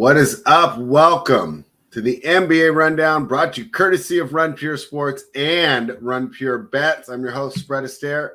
What is up? Welcome to the NBA Rundown, brought to you courtesy of Run Pure Sports and Run Pure Bets. I'm your host, Astaire,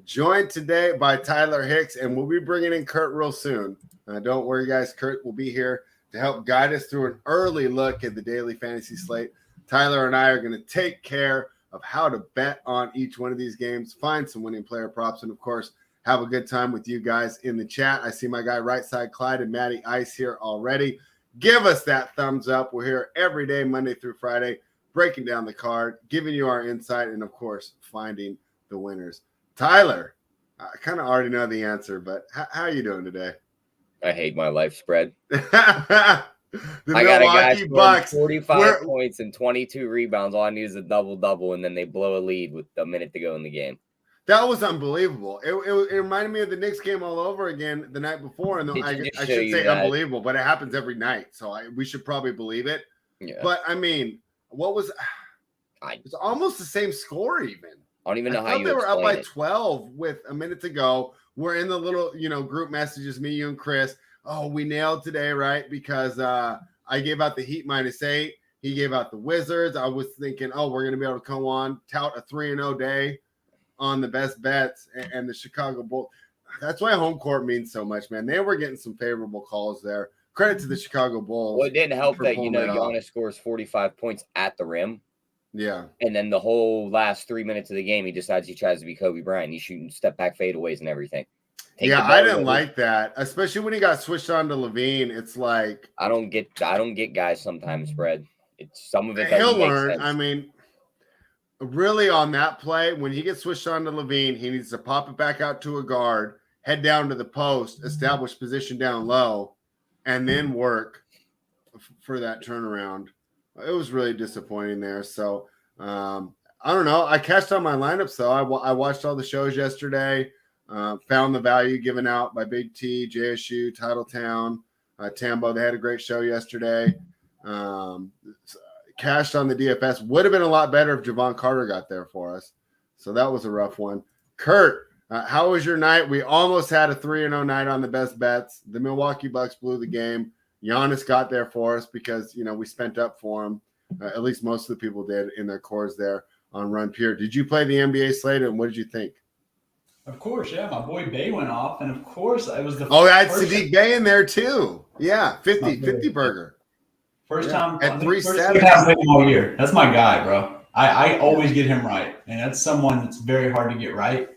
joined today by Tyler Hicks, and we'll be bringing in Kurt real soon. Don't worry, guys. Kurt will be here to help guide us through an early look at the daily fantasy slate. Tyler and I are going to take care of how to bet on each one of these games, find some winning player props, and, of course, have a good time with you guys in the chat. I see my guy right side, Clyde, and Matty Ice here already. Give us that thumbs up. We're here every day, Monday through Friday, breaking down the card, giving you our insight, and, of course, finding the winners. Tyler, I kind of already know the answer, but how are you doing today? I hate my life spread. I got a guy scoring 45 points and 22 rebounds. All I need is a double-double, and then they blow a lead with a minute to go in the game. That was unbelievable. It reminded me of the Knicks game all over again the night before. And I should say unbelievable, but it happens every night. So we should probably believe it. Yeah. But, I mean, it's almost the same score even. I don't even know how you they were up by 12 with a minute to go. We're in the little, group messages, me, you, and Chris. Oh, we nailed today, right? Because I gave out the Heat -8. He gave out the Wizards. I was thinking, we're going to be able to come on, tout a 3-0 day on the best bets and the Chicago Bulls. That's why home court means so much, man. They were getting some favorable calls there. Credit to the Chicago Bulls. Well, it didn't help that, Giannis scores 45 points at the rim. Yeah. And then the whole last 3 minutes of the game, he decides he tries to be Kobe Bryant. He's shooting step-back fadeaways and everything. I didn't like that, especially when he got switched on to Levine. It's like I don't get guys sometimes spread. It's some of it he'll learn. Sense. I mean, really on that play, when he gets switched on to Levine, he needs to pop it back out to a guard, head down to the post, establish position down low, and then work for that turnaround. It was really disappointing there. So I don't know. I cashed on my lineups though. I watched all the shows yesterday. Found the value given out by Big T, JSU, Titletown, Tambo. They had a great show yesterday. Cashed on the DFS. Would have been a lot better if Javon Carter got there for us. So that was a rough one. Kurt, how was your night? We almost had a 3-0 night on the best bets. The Milwaukee Bucks blew the game. Giannis got there for us because, we spent up for him. At least most of the people did in their cores there on Run Pure. Did you play the NBA slate, and what did you think? Of course, yeah. My boy Bay went off, and of course, it was the I had Sadiq Bay in there too. Yeah, 50 burger. First time at 370 all year. That's my guy, bro. I always get him right, and that's someone that's very hard to get right.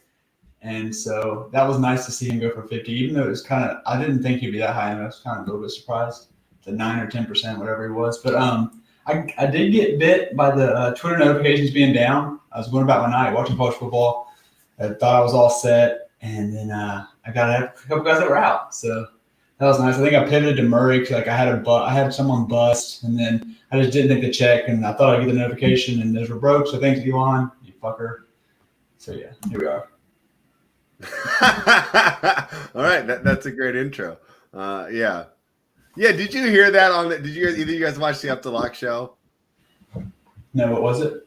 And so that was nice to see him go for 50, even though it was I didn't think he'd be that high, and I was kind of a little bit surprised to 9 or 10%, whatever he was. But I did get bit by the Twitter notifications being down. I was going about my night watching college football. I thought I was all set, and then I got a couple guys that were out. So that was nice. I think I pivoted to Murray because I had someone bust, and then I just didn't think to check, and I thought I'd get the notification, and those were broke. So thanks, Elon, you fucker. So yeah, here we are. All right, that's a great intro. Yeah. Did you hear that on the? Did you either you guys watch the Up to Lock show? No, what was it?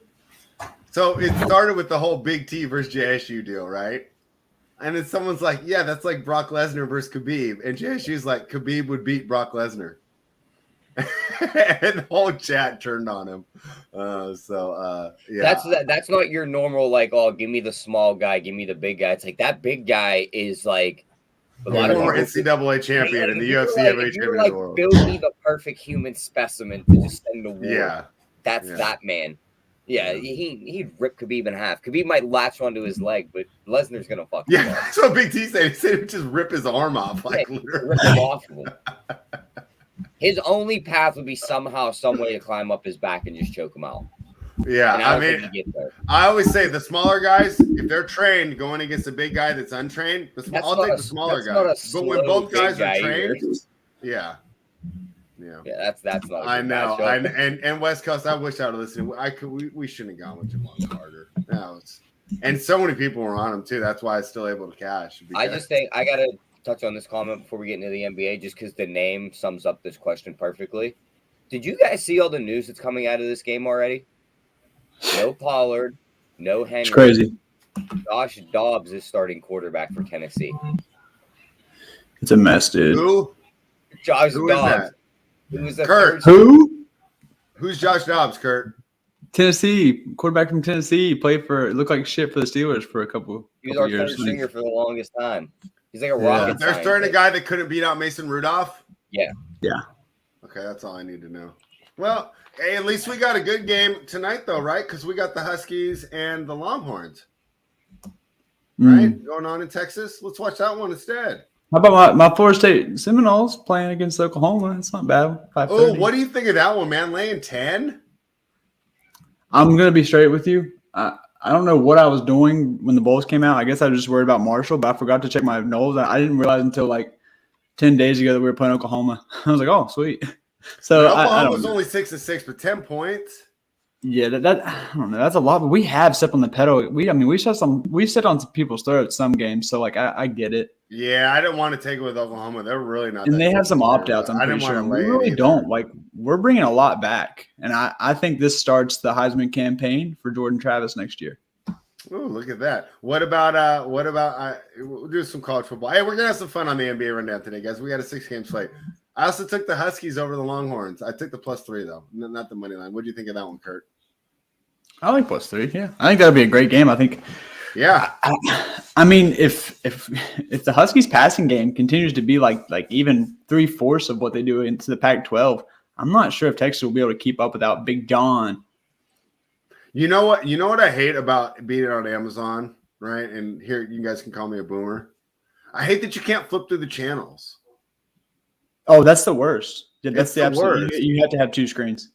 So it started with the whole Big T versus JSU deal, right? And then someone's like, yeah, that's like Brock Lesnar versus Khabib. And JSU's like, Khabib would beat Brock Lesnar. And the whole chat turned on him. Yeah. That's not your normal, give me the small guy, give me the big guy. It's like that big guy is like a lot of NCAA champion and the UFC heavyweight champion in the world. Build me the perfect human specimen to just send to war. Yeah. That's that man. Yeah, he'd rip Khabib in half. Khabib might latch onto his leg, but Lesnar's gonna fuck him up. That's what Big T said. He said he'd just rip his arm off, literally. Rip him off of him. His only path would be somehow, some way to climb up his back and just choke him out. Yeah, I always say the smaller guys, if they're trained going against a big guy that's untrained, I'll take the smaller guy. But when both guys are trained, yeah, that's not. I know, and West Coast. I wish I would listen. We shouldn't have gone with Javon Carter. And so many people were on him too. That's why I was still able to cash. I just think I gotta touch on this comment before we get into the NBA, just because the name sums up this question perfectly. Did you guys see all the news that's coming out of this game already? No Pollard, no Henry. It's crazy. Josh Dobbs is starting quarterback for Tennessee. It's a mess, dude. Who? Josh Dobbs. It was the Kurt. Who? Who's Josh Dobbs, Kurt? Tennessee, quarterback from Tennessee. Played for, looked like shit for the Steelers for a couple He was our years. third stringer for the longest time. He's like a Yeah. rocket They're scientist. starting a guy that couldn't beat out Mason Rudolph? Yeah. Okay, that's all I need to know. Well, hey, at least we got a good game tonight, though, right? Because we got the Huskies and the Longhorns, right? Going on in Texas. Let's watch that one instead. How about my Florida State Seminoles playing against Oklahoma? It's not bad. 5:30. Oh, what do you think of that one, man? Laying 10? I'm gonna be straight with you. I don't know what I was doing when the Bulls came out. I guess I was just worried about Marshall, but I forgot to check my Knowles. I didn't realize until like 10 days ago that we were playing Oklahoma. I was like, oh, sweet. So Oklahoma was know. only 6-6, but 10 points. Yeah, that I don't know. That's a lot, but we have stepped on the pedal. We set on some people's throats some games. So like I get it. Yeah, I didn't want to take it with Oklahoma. They're really not. And they have some opt outs. I didn't want to lay. We really don't. Like we're bringing a lot back, and I think this starts the Heisman campaign for Jordan Travis next year. Oh, look at that. What about we'll do some college football. Hey, we're gonna have some fun on the NBA rundown today, guys. We got a 6-game slate. I also took the Huskies over the Longhorns. I took the +3 though, not the money line. What do you think of that one, Kurt? I like +3. Yeah, I think that'll be a great game. I think. Yeah. I mean, if the Huskies passing game continues to be like even 3/4 of what they do into the Pac-12, I'm not sure if Texas will be able to keep up without Big John. You know what I hate about being on Amazon, right? And here you guys can call me a boomer. I hate that you can't flip through the channels. Oh, that's the worst. Yeah, that's It's the the absolute. worst. You have to have 2 screens.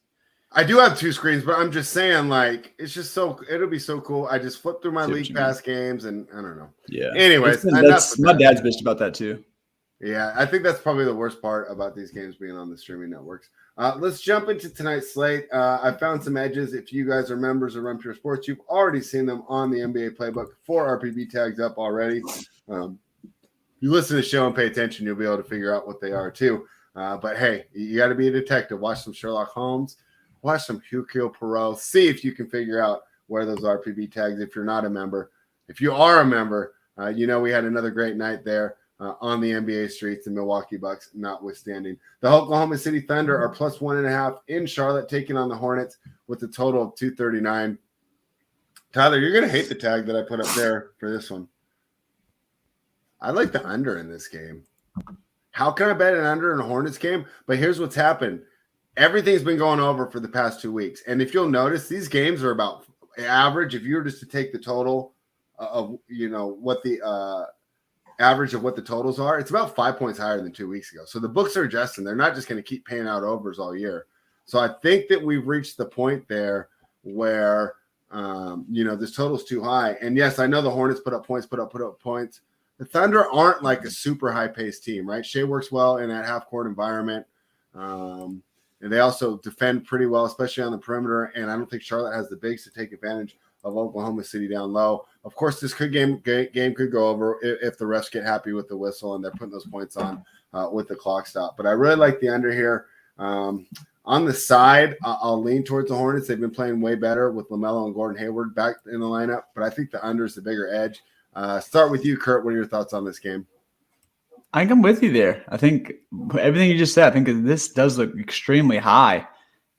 I do have 2 screens, but I'm just saying, like, it's just it'll be so cool. I just flip through my League Pass games, and I don't know. Yeah. Anyways, my dad's bitched about that too. Yeah, I think that's probably the worst part about these games being on the streaming networks. Let's jump into tonight's slate. I found some edges. If you guys are members of Run Pure Sports, you've already seen them on the NBA Playbook. 4 RPB tags up already. You listen to the show and pay attention, you'll be able to figure out what they are too. But hey, you got to be a detective. Watch some Sherlock Holmes. Watch some Hercule Poirot. See if you can figure out where those RPB tags if you're not a member. If you are a member, we had another great night there on the NBA streets, the Milwaukee Bucks notwithstanding. The Oklahoma City Thunder are +1.5 in Charlotte, taking on the Hornets with a total of 239. Tyler, you're going to hate the tag that I put up there for this one. I like the under in this game. How can I bet an under in a Hornets game? But here's what's happened. Everything's been going over for the past 2 weeks. And if you'll notice, these games are about average. If you were just to take the total of, what the average of what the totals are, it's about 5 points higher than 2 weeks ago. So the books are adjusting. They're not just going to keep paying out overs all year. So I think that we've reached the point there where, this total's too high. And yes, I know the Hornets put up points. The Thunder aren't like a super high-paced team, right? Shea works well in that half-court environment. And they also defend pretty well, especially on the perimeter. And I don't think Charlotte has the bigs to take advantage of Oklahoma City down low. Of course, this game could go over if the refs get happy with the whistle and they're putting those points on with the clock stop. But I really like the under here. On the side, I'll lean towards the Hornets. They've been playing way better with LaMelo and Gordon Hayward back in the lineup. But I think the under is the bigger edge. Start with you, Kurt. What are your thoughts on this game? I think I'm with you there. I think everything you just said, I think this does look extremely high.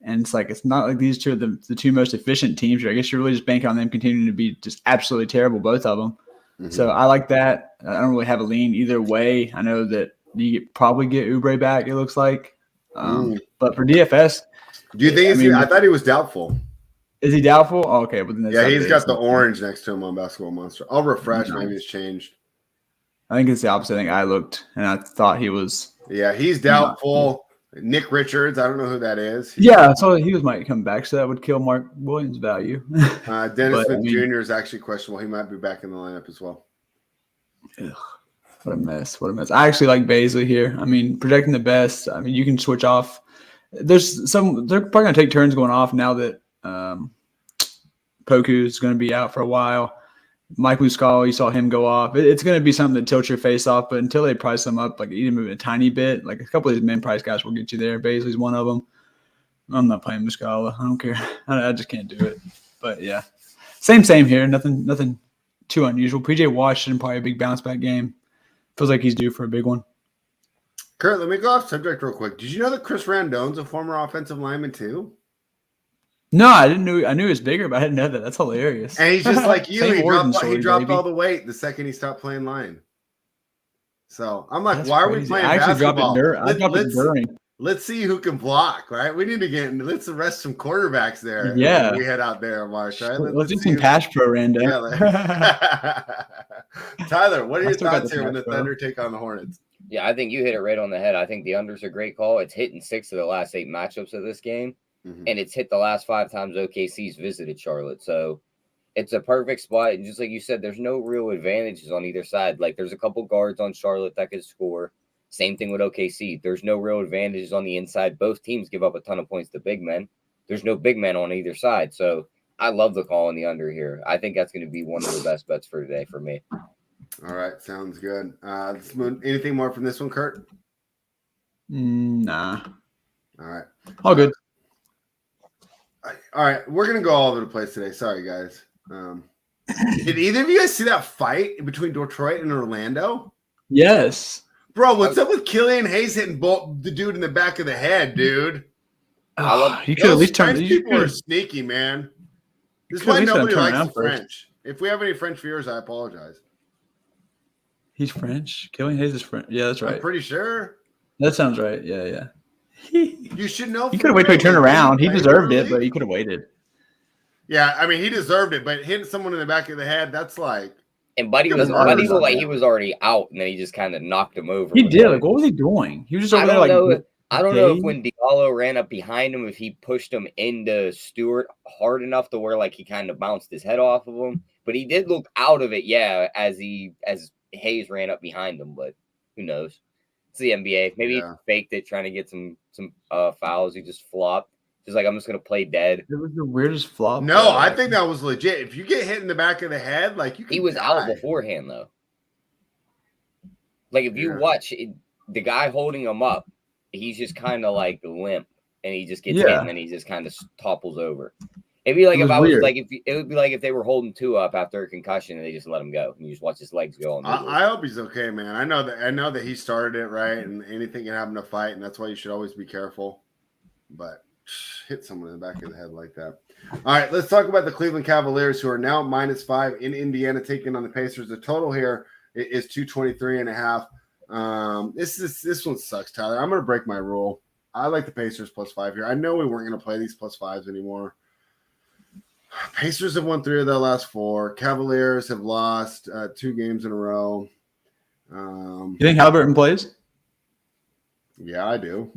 And it's not like these two are the 2 most efficient teams here. I guess you're really just banking on them continuing to be just absolutely terrible, both of them. Mm-hmm. So I like that. I don't really have a lean either way. I know that you probably get Oubre back, it looks like. But for DFS. Do you think I thought he was doubtful. Is he doubtful? Oh, okay. But then he's got the orange next to him on Basketball Monster. I'll refresh. Maybe it's changed. I think it's the opposite. I think I looked and I thought he was. Yeah, he's doubtful. Nick Richards, I don't know who that is. Yeah, so he might come back, so that would kill Mark Williams' value. Dennis Smith Jr. is actually questionable. He might be back in the lineup as well. Ugh, what a mess. I actually like Baisley here. I mean, projecting the best. I mean, you can switch off. They're probably going to take turns going off now that Poku is going to be out for a while. Mike Muscala, you saw him go off. It's going to be something that tilts your face off, but until they price them up, like even move a tiny bit, like a couple of these min price guys will get you there. Baisley's one of them. I'm not playing Muscala. I don't care. I just can't do it. But yeah, same here. Nothing too unusual. PJ Washington probably a big bounce back game. Feels like he's due for a big one. Kurt, let me go off subject real quick. Did you know that Chris Randon's a former offensive lineman too? No, I didn't know. I knew he was bigger, but I didn't know that. That's hilarious. And he's just like you. Same He origin dropped, story, he dropped baby. all the weight the second he stopped playing line. So I'm like, That's why are we crazy. playing I actually basketball? dropped it during. Let's see who can block, right? We need to let's arrest some quarterbacks there. Yeah. We head out there, Marsh, right? Let's do some pass pro random. Yeah, Tyler, what are I your still got thoughts the here when pass the pro. Thunder take on the Hornets? Yeah, I think you hit it right on the head. I think the under's a great call. It's hitting 6 of the last 8 matchups of this game, and it's hit the last 5 times OKC's visited Charlotte. So it's a perfect spot. And just like you said, there's no real advantages on either side. Like there's a couple guards on Charlotte that could score. Same thing with OKC. There's no real advantages on the inside. Both teams give up a ton of points to big men. There's no big men on either side. So I love the call in the under here. I think that's going to be one of the best bets for today for me. All right, sounds good. Anything more from this one, Kurt? Nah. All right. All good. All right, we're gonna go all over the place today. Sorry, guys. Did either of you guys see that fight between Detroit and Orlando? Yes. Bro, what's up with Killian Hayes hitting the dude in the back of the head, dude? You could at least turn. French people are sneaky, man. This is why nobody likes the French. If we have any French viewers, I apologize. He's French. Killian Hayes is French. Yeah, that's right. I'm pretty sure. That sounds right. Yeah. You should know. He could have waited till he turned around. He deserved it, but he could have waited. Yeah, I mean, he deserved it, but hitting someone in the back of the head, that's like. And Buddy looked like he was already out, and then he just kind of knocked him over. He did. Like, what was he doing? He was just over there like. I don't know if when Diallo ran up behind him, if he pushed him into Stewart hard enough to where like he kind of bounced his head off of him. But he did look out of it, yeah, as Hayes ran up behind him. But who knows? It's the NBA. Maybe he faked it, trying to get some fouls. He just flopped. Just like, I'm just gonna play dead. It was the weirdest flop. No, I think that was legit. If you get hit in the back of the head, like he was out beforehand though. Like if you watch the guy holding him up, he's just kind of like limp, and he just gets hit, and then he just kind of topples over. It'd be like if I was like it would be like if they were holding 2 up after a concussion and they just let him go, and you just watch his legs go. I hope he's okay, man. I know that he started it right, and anything can happen to fight, and that's why you should always be careful. But hit someone in the back of the head like that. All right, let's talk about the Cleveland Cavaliers, who are now -5 in Indiana, taking on the Pacers. The total here is 223.5. This one sucks, Tyler. I'm going to break my rule. I like the Pacers +5 here. I know we weren't going to play these +5s anymore. Pacers have won 3 of their last 4. Cavaliers have lost 2 games in a row. You think Halliburton plays? Yeah, I do.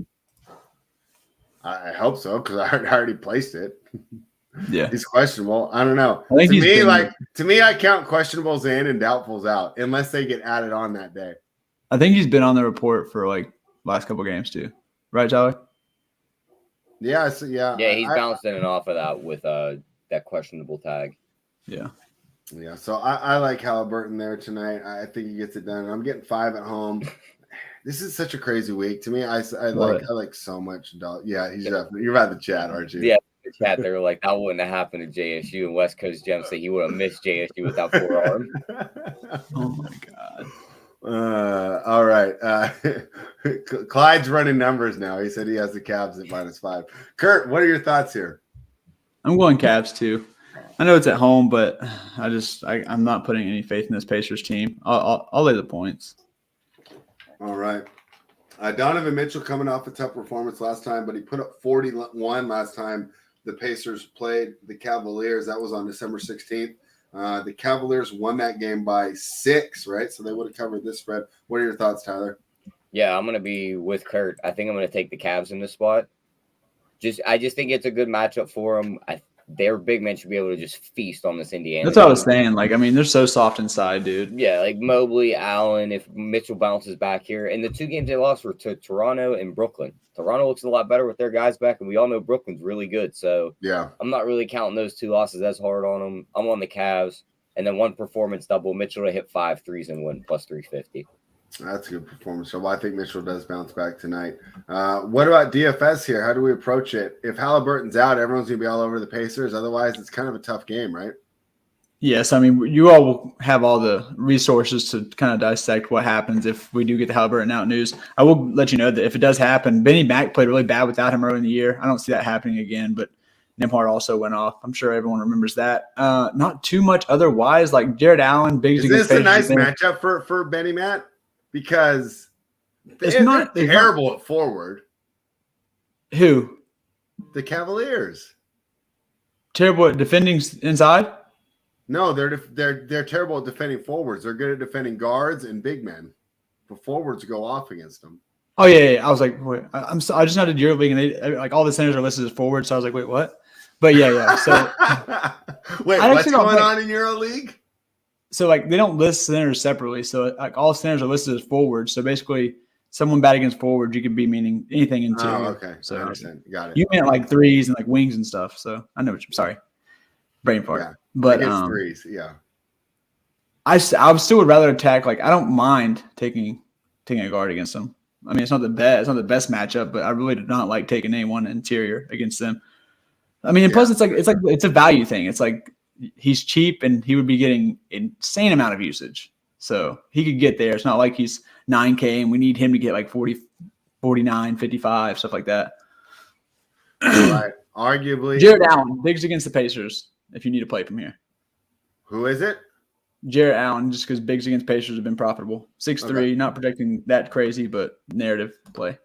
I hope so because I already placed it. Yeah, he's questionable. I don't know. To me, I count questionables in and doubtfuls out unless they get added on that day. I think he's been on the report for like last couple games too, right, Tyler? Yeah, yeah. He's bounced in and off of that with that questionable tag. Yeah. So I like Halliburton there tonight. I think he gets it done. I'm getting 5 at home. This is such a crazy week to me. I like so much. Yeah, you're about to chat, aren't you? Yeah, the chat. They were like, that wouldn't have happened to JSU, and West Coast Gem said he would have missed JSU without forearm. Oh my god. All right. Clyde's running numbers now. He said he has the Cavs at -5. Kurt, what are your thoughts here? I'm going Cavs too. I know it's at home, but I'm not putting any faith in this Pacers team. I'll lay the points. All right. Donovan Mitchell coming off a tough performance last time, but he put up 41 last time the Pacers played the Cavaliers. That was on December 16th. The Cavaliers won that game by 6, right? So they would have covered this spread. What are your thoughts, Tyler? Yeah, I'm going to be with Kurt. I think I'm going to take the Cavs in this spot. I just think it's a good matchup for them. Their big men should be able to just feast on this Indiana. That's what I was saying. Like, I mean, they're so soft inside, dude. Yeah, like Mobley, Allen, if Mitchell bounces back here. And the 2 games they lost were to Toronto and Brooklyn. Toronto looks a lot better with their guys back, and we all know Brooklyn's really good. So yeah, I'm not really counting those 2 losses as hard on them. I'm on the Cavs. And then 1 performance double. Mitchell to hit 5 threes and win +350. That's a good performance. So I think Mitchell does bounce back tonight. What about DFS here? How do we approach it? If Halliburton's out, everyone's going to be all over the Pacers. Otherwise, it's kind of a tough game, right? Yes, I mean, you all will have all the resources to kind of dissect what happens if we do get the Halliburton out news. I will let you know that if it does happen, Benny Mack played really bad without him early in the year. I don't see that happening again, but Nembhard also went off. I'm sure everyone remembers that. Not too much otherwise, like Jared Allen, Biggs Is against this a Pacers. nice matchup for Benny Matt? Because It's not they're terrible at forward. Who? The Cavaliers. Terrible at defending inside? No, they're terrible at defending forwards. They're good at defending guards and big men. But forwards go off against them. Oh yeah. I was like, wait, I just not did EuroLeague, and they like all the centers are listed as forward. So I was like, wait, what? But yeah. So wait, what's going on in EuroLeague? So like they don't list centers separately. So like all centers are listed as forwards. So basically, someone bad against forwards, you could be meaning anything interior. Oh, okay. So I understand. Got it. You meant like threes and like wings and stuff. So I know what you're sorry. Brain fart. Yeah. But threes, yeah. I still would rather attack. Like I don't mind taking a guard against them. I mean, it's not the best matchup, but I really do not like taking anyone interior against them. I mean, and plus it's a value thing. It's like he's cheap and he would be getting insane amount of usage, so he could get there. It's not like he's 9K and we need him to get like 40, 49, 55, stuff like that. Right. Arguably, Jared Allen, Biggs against the Pacers. If you need to play from here, who is it? Jared Allen, just because Biggs against Pacers have been profitable. 6'3", Okay. not projecting that crazy, but narrative play.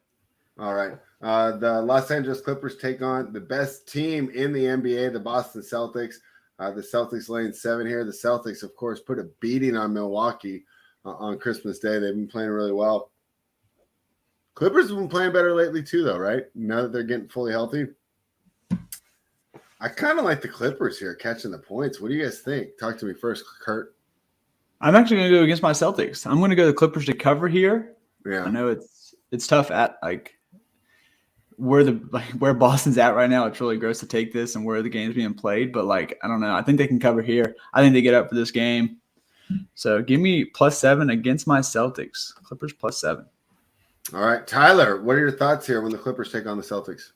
All right. The Los Angeles Clippers take on the best team in the NBA, the Boston Celtics. The Celtics laying 7 here. The Celtics, of course, put a beating on Milwaukee on Christmas Day. They've been playing really well. Clippers have been playing better lately too, though, right? Now that they're getting fully healthy. I kind of like the Clippers here catching the points. What do you guys think? Talk to me first, Kurt. I'm actually going to go against my Celtics. I'm going to go the Clippers to cover here. Yeah. I know it's tough at like where Boston's at right now. It's really gross to take this and where the game's being played, but like I don't know. I think they can cover here. I think they get up for this game. So give me +7 against my Celtics. Clippers +7. All right, Tyler, what are your thoughts here when the Clippers take on the Celtics?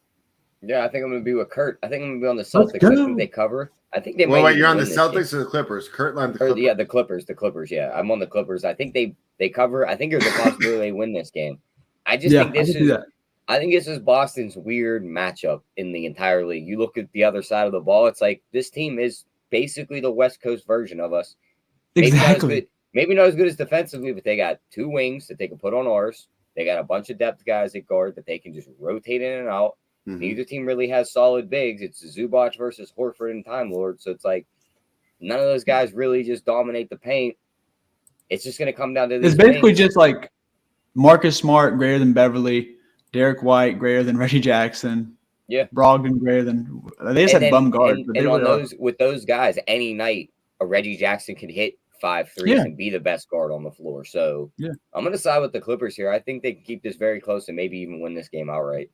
Yeah, I think I'm going to be with Kurt. I think I'm going to be on the Celtics. I think they cover. I think they might. Wait, you're on the win this Celtics game. or the Clippers? Kurt lined the Clippers. Yeah, the Clippers. The Clippers. Yeah, I'm on the Clippers. I think they cover. I think there's a possibility they win this game. I just think this is. I think this is Boston's weird matchup in the entire league. You look at the other side of the ball. It's like this team is basically the West Coast version of us. Exactly. Maybe not as good as defensively, but they got 2 wings that they can put on ours. They got a bunch of depth guys at guard that they can just rotate in and out. Mm-hmm. Neither team really has solid bigs. It's Zubac versus Horford and Time Lord. So it's like none of those guys really just dominate the paint. It's just going to come down to this. It's basically just like Marcus Smart greater than Beverly, Derek White greater than Reggie Jackson, Brogdon greater than they just had bum guards. And on those with those guys, any night a Reggie Jackson can hit 5 threes and be the best guard on the floor. So I'm going to side with the Clippers here. I think they can keep this very close and maybe even win this game outright.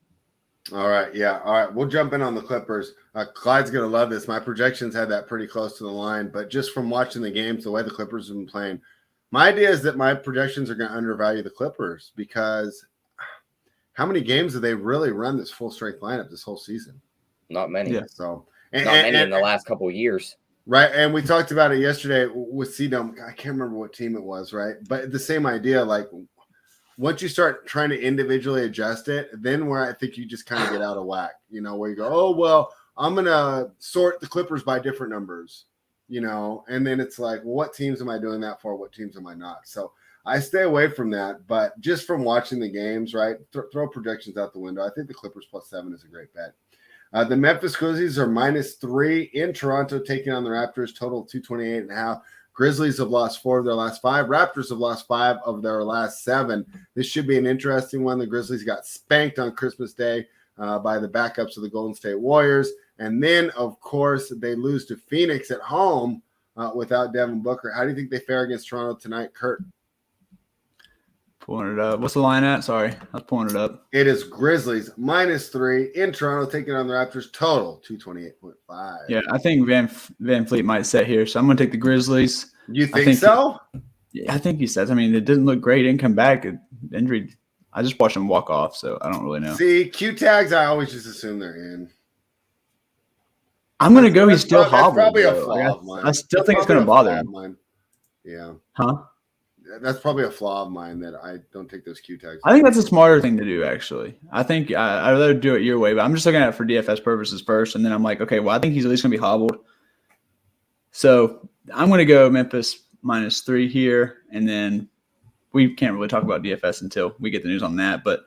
All right. Yeah. All right. We'll jump in on the Clippers. Clyde's going to love this. My projections had that pretty close to the line, but just from watching the games, the way the Clippers have been playing, my idea is that my projections are going to undervalue the Clippers because how many games have they really run this full strength lineup this whole season? Not many. Yeah. So, not many in the last couple of years. Right. And we talked about it yesterday with CDOM. I can't remember what team it was, right? But the same idea, like once you start trying to individually adjust it, then where I think you just kind of get out of whack, where you go, oh, well, I'm going to sort the Clippers by different numbers, and then it's like, well, what teams am I doing that for? What teams am I not? So I stay away from that. But just from watching the games, right, throw projections out the window. I think the Clippers +7 is a great bet. The Memphis Grizzlies are -3 in Toronto, taking on the Raptors, total 228.5. Grizzlies have lost 4 of their last 5. Raptors have lost 5 of their last 7. This should be an interesting one. The Grizzlies got spanked on Christmas Day by the backups of the Golden State Warriors. And then, of course, they lose to Phoenix at home without Devin Booker. How do you think they fare against Toronto tonight, Kurt? Pulling it up. What's the line at? Sorry, I was pulling it up. It is Grizzlies -3 in Toronto, taking on the Raptors, total 228.5. Yeah, I think Van Fleet might set here, so I'm going to take the Grizzlies. You think so? I think he says. I mean, it didn't look great. Didn't come back. Injury. I just watched him walk off, so I don't really know. See, Q tags, I always just assume they're in. I'm going to go. He's still That's hobbled. probably a though. flaw Like, of mine. I still That's think it's going to probably bother a him. flaw of mine. Yeah. Huh? That's probably a flaw of mine that I don't take those Q tags. I think that's a smarter thing to do, actually. I think I'd rather do it your way, but I'm just looking at it for DFS purposes first. And then I'm like, okay, well, I think he's at least going to be hobbled. So I'm going to go Memphis -3 here. And then we can't really talk about DFS until we get the news on that. But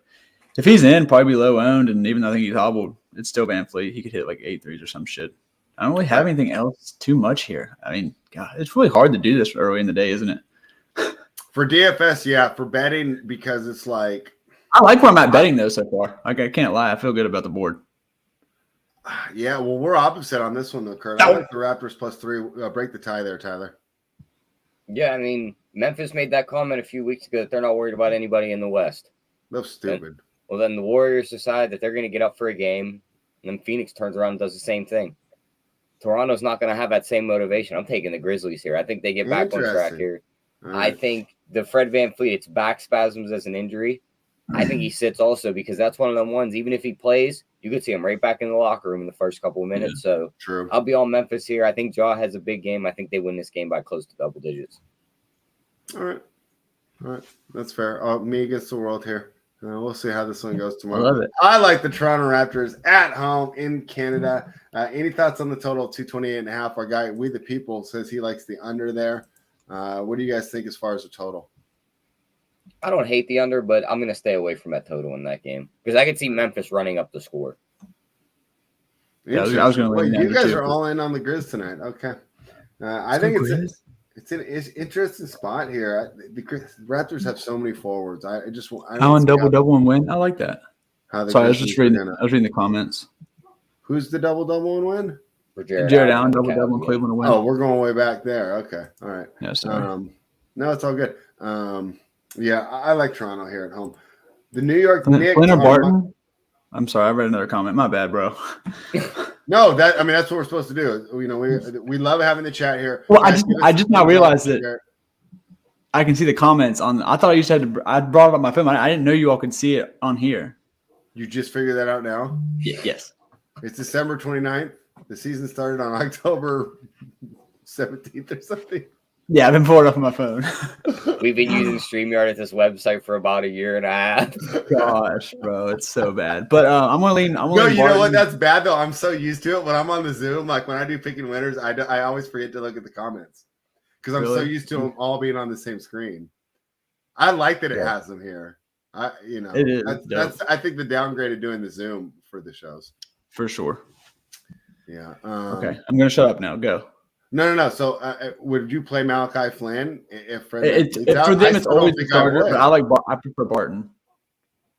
if he's in, probably be low owned. And even though I think he's hobbled, it's still Van Fleet. He could hit like 8 threes or some shit. I don't really have anything else too much here. I mean, God, it's really hard to do this early in the day, isn't it? For DFS, yeah. For betting, because it's like I like where I'm at betting though so far. Like I can't lie, I feel good about the board. yeah. Well, we're opposite on this one though, Kurt. I like the Raptors +3. Break the tie there, Tyler. Yeah, I mean, Memphis made that comment a few weeks ago that they're not worried about anybody in the West. That's stupid. Well, then the Warriors decide that they're going to get up for a game, and then Phoenix turns around and does the same thing. Toronto's not going to have that same motivation. I'm taking the Grizzlies here. I think they get back on track here. Right. I think the Fred VanVleet, it's back spasms as an injury. I think he sits also because that's one of them ones. Even if he plays, you could see him right back in the locker room in the first couple of minutes. So True. I'll be on Memphis here. I think Ja has a big game. I think they win this game by close to double digits. All right. That's fair. Me against the world here. We'll see how this one goes tomorrow. I love it. I like the Toronto Raptors at home in Canada. Any thoughts on the total? 228.5. Our guy, We the People, says he likes the under there. What do you guys think as far as the total? I don't hate the under, but I'm going to stay away from that total in that game because I could see Memphis running up the score. Yeah, I was going to lean you guys too. are all in on the Grizz tonight. Okay. I think it's an interesting spot here. The Raptors have so many forwards. Allen double and win. I like that. Sorry, I was just reading. I was reading the comments. Who's the double and win? For Jared Allen double in Cleveland to win. Oh, we're going way back there. Okay, all right. Yeah, sorry. No, it's all good. Yeah, I like Toronto here at home. The New York Knicks. Flynn or Barton? I'm sorry, I read another comment. My bad, bro. No, that's what we're supposed to do. We love having the chat here. Well, I just now realized that I can see the comments on. I thought I used to have to. I brought it up my phone. I didn't know you all could see it on here. You just figured that out now? Yes. It's December 29th. The season started on October 17th or something. Yeah, I've been pulling it up on my phone. We've been using StreamYard at this website for about a year and a half. Gosh, bro, it's so bad. But I'm gonna lean. No, you know what? That's bad though. I'm so used to it. When I'm on the Zoom, like when I do picking winners, I always forget to look at the comments because I'm so used to them all being on the same screen. I like that it has them here. It is. That's I think the downgrade of doing the Zoom for the shows for sure. Yeah. Okay, I'm gonna shut up now. Go. No. So, would you play Malachi Flynn if for them? It's always the starter. But I prefer Barton.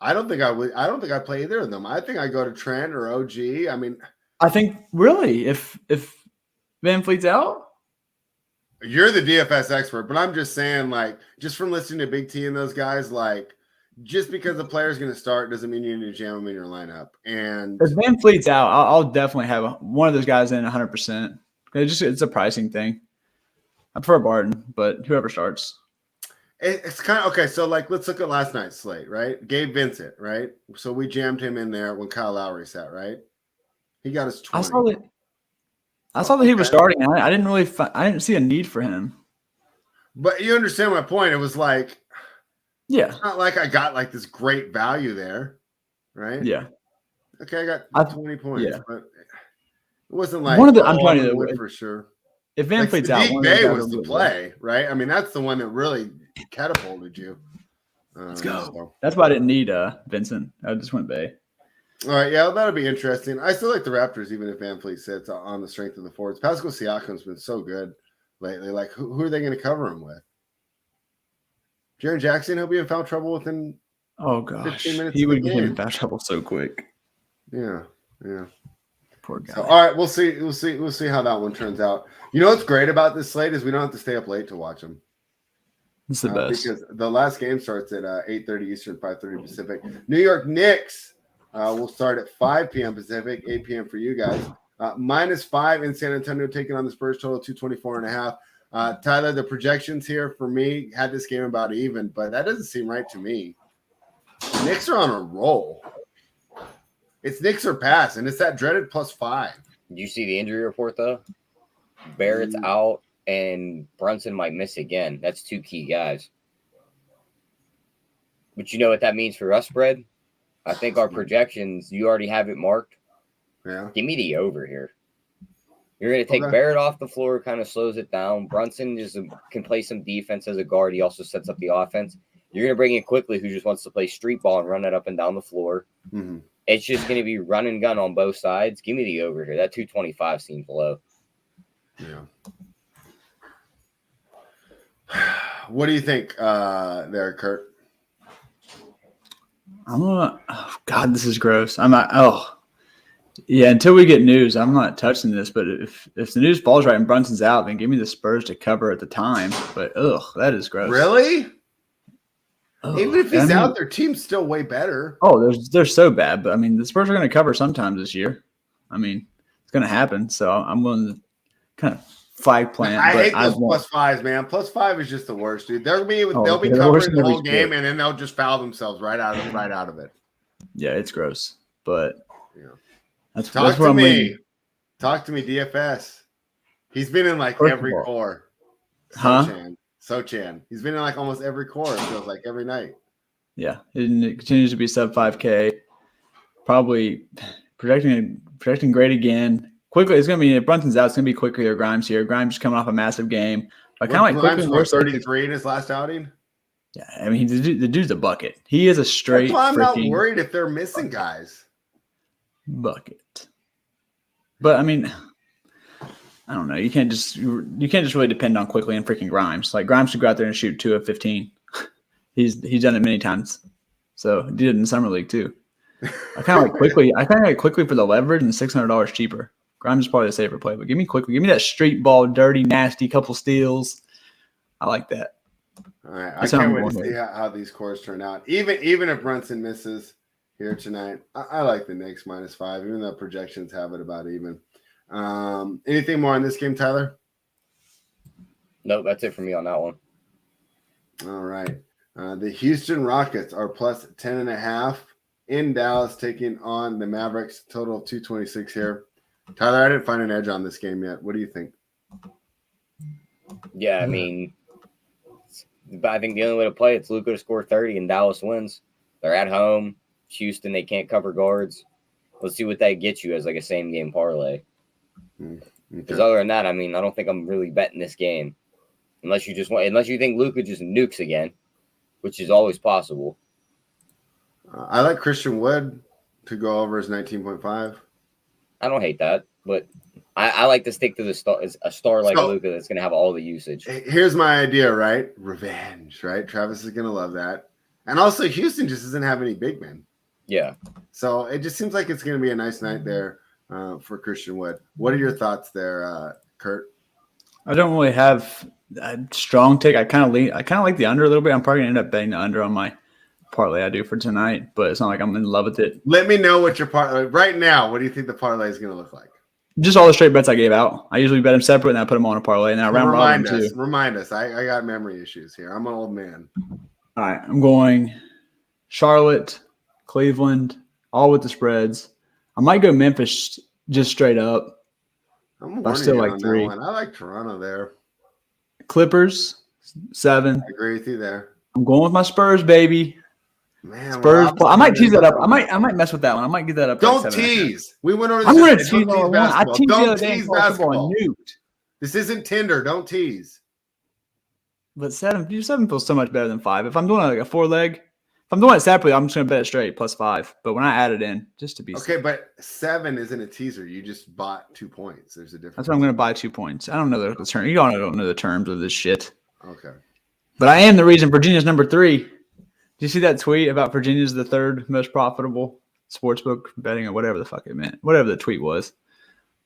I don't think I would. I don't think I play either of them. I think I go to Trent or OG. I mean, I think really if Van Fleet's out, you're the DFS expert, but I'm just saying, like, just from listening to Big T and those guys, like, just because the player's going to start doesn't mean you need to jam him in your lineup. And if Van Fleet's out, I'll definitely have one of those guys in 100%. It's a pricing thing. I prefer Barton, but whoever starts. It's kind of okay. So, like, let's look at last night's slate, right? Gabe Vincent, right? So we jammed him in there when Kyle Lowry sat, right? He got us 20. I saw that he was starting. And I didn't see a need for him. But you understand my point. It was like, yeah, it's not like I got like this great value there, right? Yeah. Okay, I got 20 points, yeah. but it wasn't like one of the. I'm telling you, for sure. If Van Fleet's out, Bay was the play, right? I mean, that's the one that really catapulted you. Let's go. So. That's why I didn't need Vincent. I just went Bay. All right, yeah, that'll be interesting. I still like the Raptors, even if Van Fleet sits on the strength of the forwards. Pascal Siakam's been so good lately. Like, who are they going to cover him with? Jaren Jackson, he'll be in foul trouble within 15 minutes. He would get in foul trouble so quick. Yeah. Poor guy. So, all right, we'll see how that one turns out. You know what's great about this slate is we don't have to stay up late to watch them. It's the best. Because the last game starts at 8:30 Eastern, 5:30 Pacific. New York Knicks will start at 5 p.m. Pacific, 8 p.m. for you guys. -5 in San Antonio, taking on the Spurs, total 224.5. Tyler, the projections here for me had this game about even, but that doesn't seem right to me. The Knicks are on a roll. It's Knicks or pass, and it's that dreaded +5. You see the injury report though? Barrett's out, and Brunson might miss again. That's 2 key guys. But you know what that means for us, Fred? I think our projections, you already have it marked. Yeah. Give me the over here. You're going to take Barrett off the floor, kind of slows it down. Brunson just can play some defense as a guard. He also sets up the offense. You're going to bring in Quickly, who just wants to play street ball and run it up and down the floor. Mm-hmm. It's just going to be run and gun on both sides. Give me the over here. That 225 seems low. Yeah. What do you think there, Kurt? God, this is gross. I'm not. Oh, yeah. Until we get news, I'm not touching this. But if the news falls right and Brunson's out, then give me the Spurs to cover at the time. But that is gross. Really? Ugh. Even if he's out, their team's still way better. Oh, they're so bad. But I mean, the Spurs are going to cover sometimes this year. I mean, it's going to happen. So I'm willing to kind of flag plant. I hate those +5s, man. +5 is just the worst, dude. They'll be covering the whole game, and then they'll just foul themselves right out of it. Yeah, it's gross. But that's Talk where to I'm me. leaning. Talk to me, DFS. He's been in like every core. Sochan. He's been in like almost every core. It feels like every night. Yeah, it continues to be sub 5K. Probably projecting great again. Quickly, it's going to be if Brunson's out, it's going to be Quickly or Grimes here. Grimes is coming off a massive game. I kind of like Grimes Quickly. scored 33 in his last outing. Yeah, I mean the dude's a bucket. He is a straight. That's why I'm not worried if they're missing guys. Bucket. But I mean, I don't know. You can't just really depend on Quickly and freaking Grimes. Like Grimes should go out there and shoot 2 of 15. He's done it many times. So he did it in summer league too. I kind of like Quickly. I kind of like Quickly for the leverage and $600 cheaper. Grimes is probably the safer play, but give me Quickly. Give me that street ball, dirty, nasty, couple steals. I like that. All right, I can't wait to see how these cores turn out. Even if Brunson misses here tonight, I like the Knicks -5, even though projections have it about even. Anything more on this game, Tyler? No, that's it for me on that one. All right. The Houston Rockets are +10.5 in Dallas, taking on the Mavericks. Total of 226 here. Tyler, I didn't find an edge on this game yet. What do you think? Yeah, I mean, I think the only way to play it's Luka to score 30 and Dallas wins. They're at home. Houston, they can't cover guards. Let's see what that gets you as like a same game parlay. Because other than that, I mean, I don't think I'm really betting this game unless you think Luka just nukes again, which is always possible. I like Christian Wood to go over his 19.5. I don't hate that, but I like to stick to a star like Luka that's going to have all the usage. Here's my idea, right? Revenge, right? Travis is going to love that. And also, Houston just doesn't have any big men. Yeah. So it just seems like it's going to be a nice night there for Christian Wood. What are your thoughts there, Kurt? I don't really have a strong take. I kind of like the under a little bit. I'm probably going to end up betting the under on my parlay I do for tonight, but it's not like I'm in love with it. Let me know what your parlay right now. What do you think the parlay is going to look like? Just all the straight bets I gave out. I usually bet them separate and I put them on a parlay. And I round too. Remind us. I got memory issues here. I'm an old man. All right, I'm going Charlotte, Cleveland, all with the spreads. I might go Memphis just straight up. I still like 3. I like Toronto there. Clippers 7. I agree with you there. I'm going with my Spurs, baby. Man, Spurs. I might tease that up. I might mess with that one. I might get that up. Don't tease. We went over. I'm going to tease all one. I teased the other day basketball. This isn't Tinder. Don't tease. But 7 feels so much better than 5. If I'm doing like a 4-leg, if I'm doing it separately, I'm just going to bet it straight +5. But when I add it in, just to be okay, safe. But 7 isn't a teaser. You just bought 2 points. There's a difference. That's why I'm going to buy 2 points. I don't know the term. You all don't know the terms of this shit. Okay. But I am the reason Virginia's number 3. Did you see that tweet about Virginia's the 3rd most profitable sportsbook betting or whatever the fuck it meant? Whatever the tweet was.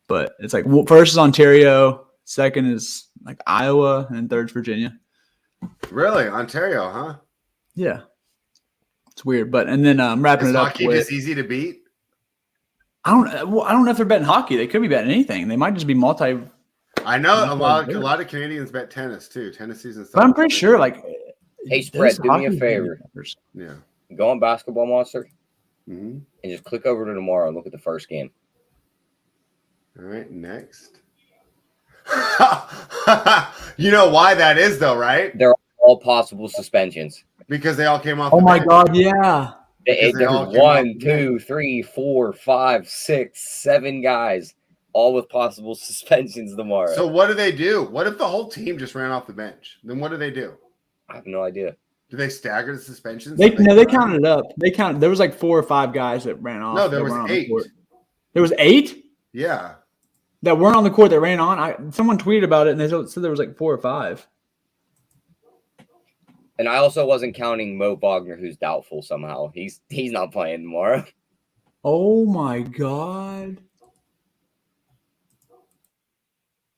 But it's like first is Ontario, second is like Iowa, and third's Virginia. Really? Ontario, huh? Yeah. It's weird. But and then wrapping it up hockey with, just easy to beat? I don't know if they're betting hockey. They could be betting anything. They might just be multi. I know a lot of Canadians bet tennis too. Tennis season stuff. But I'm pretty sure like hey, Spread, do me a favor. Yeah. Go on Basketball Monster and just click over to tomorrow and look at the first game. All right, next. You know why that is, though, right? They're all possible suspensions. Because they all came off. Oh the my bench. God, yeah. Because they There's all came off 1, the bench. 2, 3, 4, 5, 6, 7 guys, all with possible suspensions tomorrow. So what do they do? What if the whole team just ran off the bench? Then what do they do? I have no idea. Do they stagger the suspensions? They counted it up. They counted. There was like 4 or 5 guys that ran off. No, there that was weren't on the 8. court. There was 8 Yeah. that weren't on the court that ran on. Someone tweeted about it and they said there was like 4 or 5. And I also wasn't counting Mo Wagner, who's doubtful somehow. He's not playing tomorrow. Oh my God.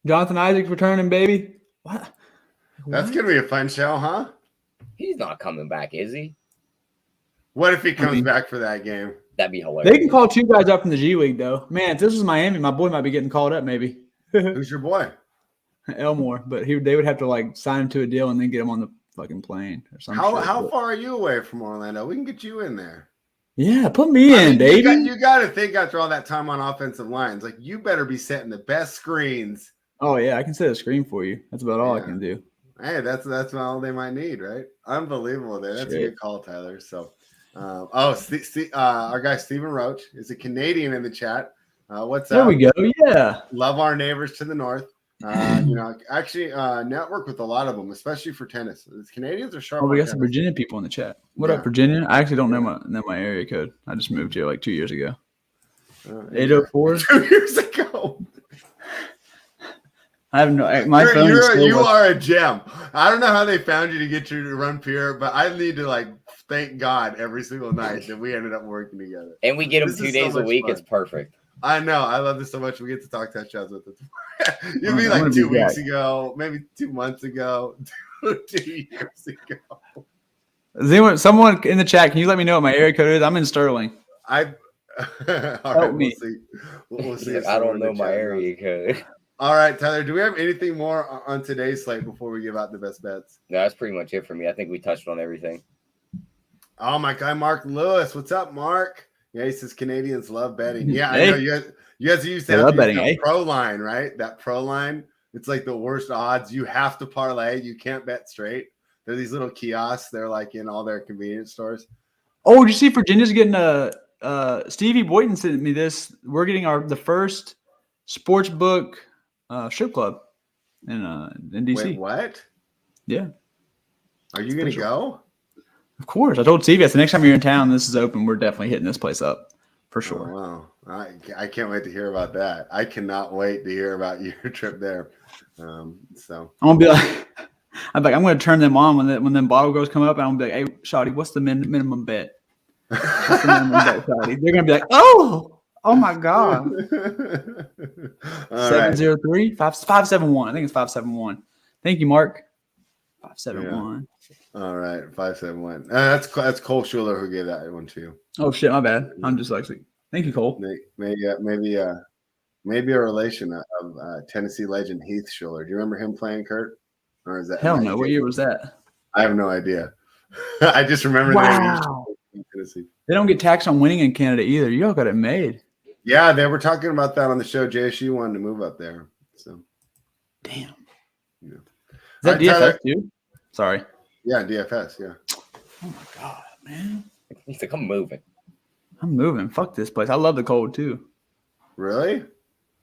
Jonathan Isaac's returning, baby. What? That's going to be a fun show, huh? He's not coming back, is he? What if he comes back for that game? That'd be hilarious. They can call 2 guys up from the G League, though. Man, if this was Miami, my boy might be getting called up, maybe. Who's your boy? Elmore, but they would have to like sign him to a deal and then get him on the fucking plane or something. How far are you away from Orlando? We can get you in there. Yeah, put me in, baby. You got to think after all that time on offensive lines, like you better be setting the best screens. Oh yeah, I can set a screen for you. That's about all I can do. Hey, that's all they might need, right? Unbelievable there. That's a good call, Tyler. So, our guy Stephen Roach is a Canadian in the chat. What's up? There we go. Yeah, love our neighbors to the north. Actually, network with a lot of them, especially for tennis. The Canadians are sharp. Oh, we got some Virginia people in the chat. What up, Virginia? I actually don't know my area code. I just moved here like 2 years ago. 804. 2 years ago. I have no. My phone. You are a gem. I don't know how they found you to get you to run Pierre, but I need to thank God every single night that we ended up working together. And we get them 2 days a week. Fun. It's perfect. I know. I love this so much. We get to talk touchdowns with them. You'll be like 2 weeks ago, maybe 2 months ago, 2 years ago. Is someone in the chat? Can you let me know what my area code is? I'm in Sterling. All right, we'll see. We'll see. I don't know my area code. All right, Tyler, do we have anything more on today's slate before we give out the best bets? No, that's pretty much it for me. I think we touched on everything. Oh, my guy, Mark Lewis. What's up, Mark? Yeah, he says Canadians love betting. Yeah, hey. I know. You guys used to have betting, pro line, right? That pro line, it's like the worst odds. You have to parlay. You can't bet straight. They're these little kiosks. They're like in all their convenience stores. Oh, did you see Virginia's getting Stevie Boyton sent me this. We're getting the first sports book strip club in DC. Wait, what? Yeah. Are you going to go? Of course. I told Stevie, the next time you're in town, this is open. We're definitely hitting this place up for sure. Oh, wow. I can't wait to hear about that. I cannot wait to hear about your trip there. So I'm gonna be I'm going to turn them on when them bottle girls come up, and I'm gonna be like, "Hey, Shawty, what's the minimum bet?" What's the minimum bet, Shawty? They're gonna be like, "Oh my God." 703 571. I think it's 571. Thank you, Mark. 571. All right, 571. That's Cole Schuler who gave that one to you. Oh shit, my bad. I'm dyslexic. Thank you, Cole. Maybe a relation of Tennessee legend Heath Schuler. Do you remember him playing, Kurt? Or is that hell no? What year was that? I have no idea. I just remember wow. In Tennessee. They don't get taxed on winning in Canada either. You all got it made. Yeah, they were talking about that on the show. JSU wanted to move up there. So, damn. Yeah. Is that DFS too? Sorry. Yeah, DFS. Yeah. Oh my God, man. He's like, I'm moving. I'm moving. Fuck this place. I love the cold too. Really?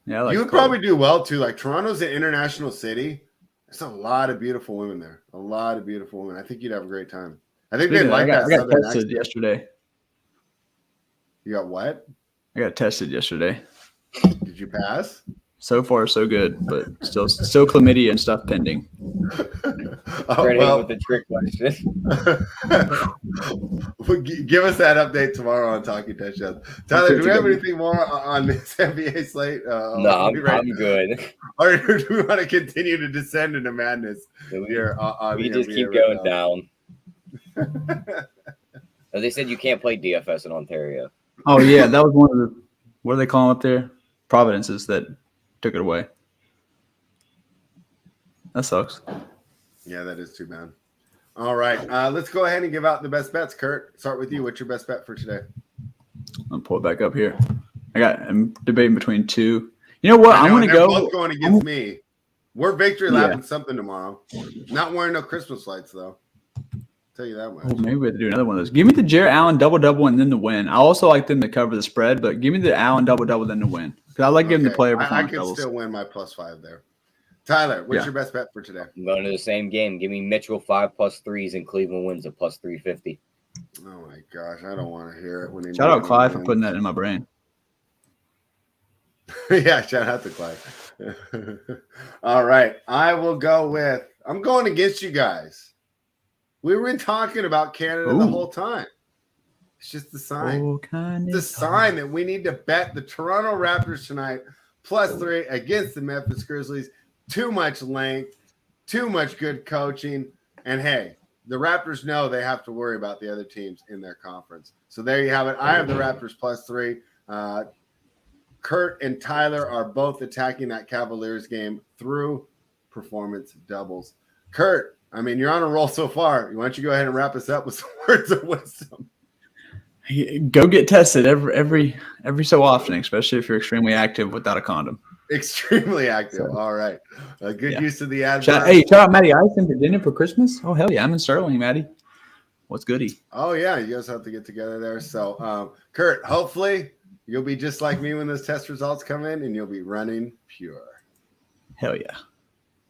Yeah. You would probably do well too. Like Toronto's an international city. There's a lot of beautiful women there. A lot of beautiful women. I think you'd have a great time. I think they'd like that. I got tested yesterday. You got what? I got tested yesterday. Did you pass? So far, so good, but still chlamydia and stuff pending. With the trick question. Give us that update tomorrow on Talking Touchdowns. Tyler, do we have anything more on this NBA slate? No, I'm good. Or do we want to continue to descend into madness here? We just keep going down. They said you can't play DFS in Ontario. Oh yeah, that was one of the what do they call them up there? Providences that took it away. That sucks. Yeah, that is too bad. All right, let's go ahead and give out the best bets. Kurt, start with you. What's your best bet for today? I'll pull it back up here. I'm debating between two. You know what? I I'm know, going to they're go. both going against me. We're victory Yeah. lapping something tomorrow. Not wearing no Christmas lights though. Tell you that much. Oh, maybe we have to do another one of those. Give me the Jarrett Allen double and then the win. I also like them to cover the spread, but give me the Allen double then the win because I like giving the player I performance can doubles. still win my +5 there. Tyler, what's your best bet for today? I'm going to the same game. Give me Mitchell 5 +3s and Cleveland wins at +350. Oh my gosh, I don't want to hear it. When Shout out Clyde for putting that in my brain. Yeah, shout out to Clyde. All right, I'm going against you guys. We were talking about Canada the whole time. It's just the sign. The sign that we need to bet the Toronto Raptors tonight +3 against the Memphis Grizzlies. Too much length, too much good coaching. And hey, the Raptors know they have to worry about the other teams in their conference. So there you have it. I have the Raptors +3. Kurt and Tyler are both attacking that Cavaliers game through performance doubles. Kurt, I mean, you're on a roll so far. Why don't you go ahead and wrap us up with some words of wisdom? Go get tested every so often, especially if you're extremely active without a condom. Extremely active. So, all right. Good use of the ad. Shout out Maddie Ice in Virginia for Christmas. Oh, hell yeah. I'm in Sterling, Maddie. What's goody? Oh, yeah. You guys have to get together there. So, Kurt, hopefully you'll be just like me when those test results come in and you'll be running pure. Hell yeah.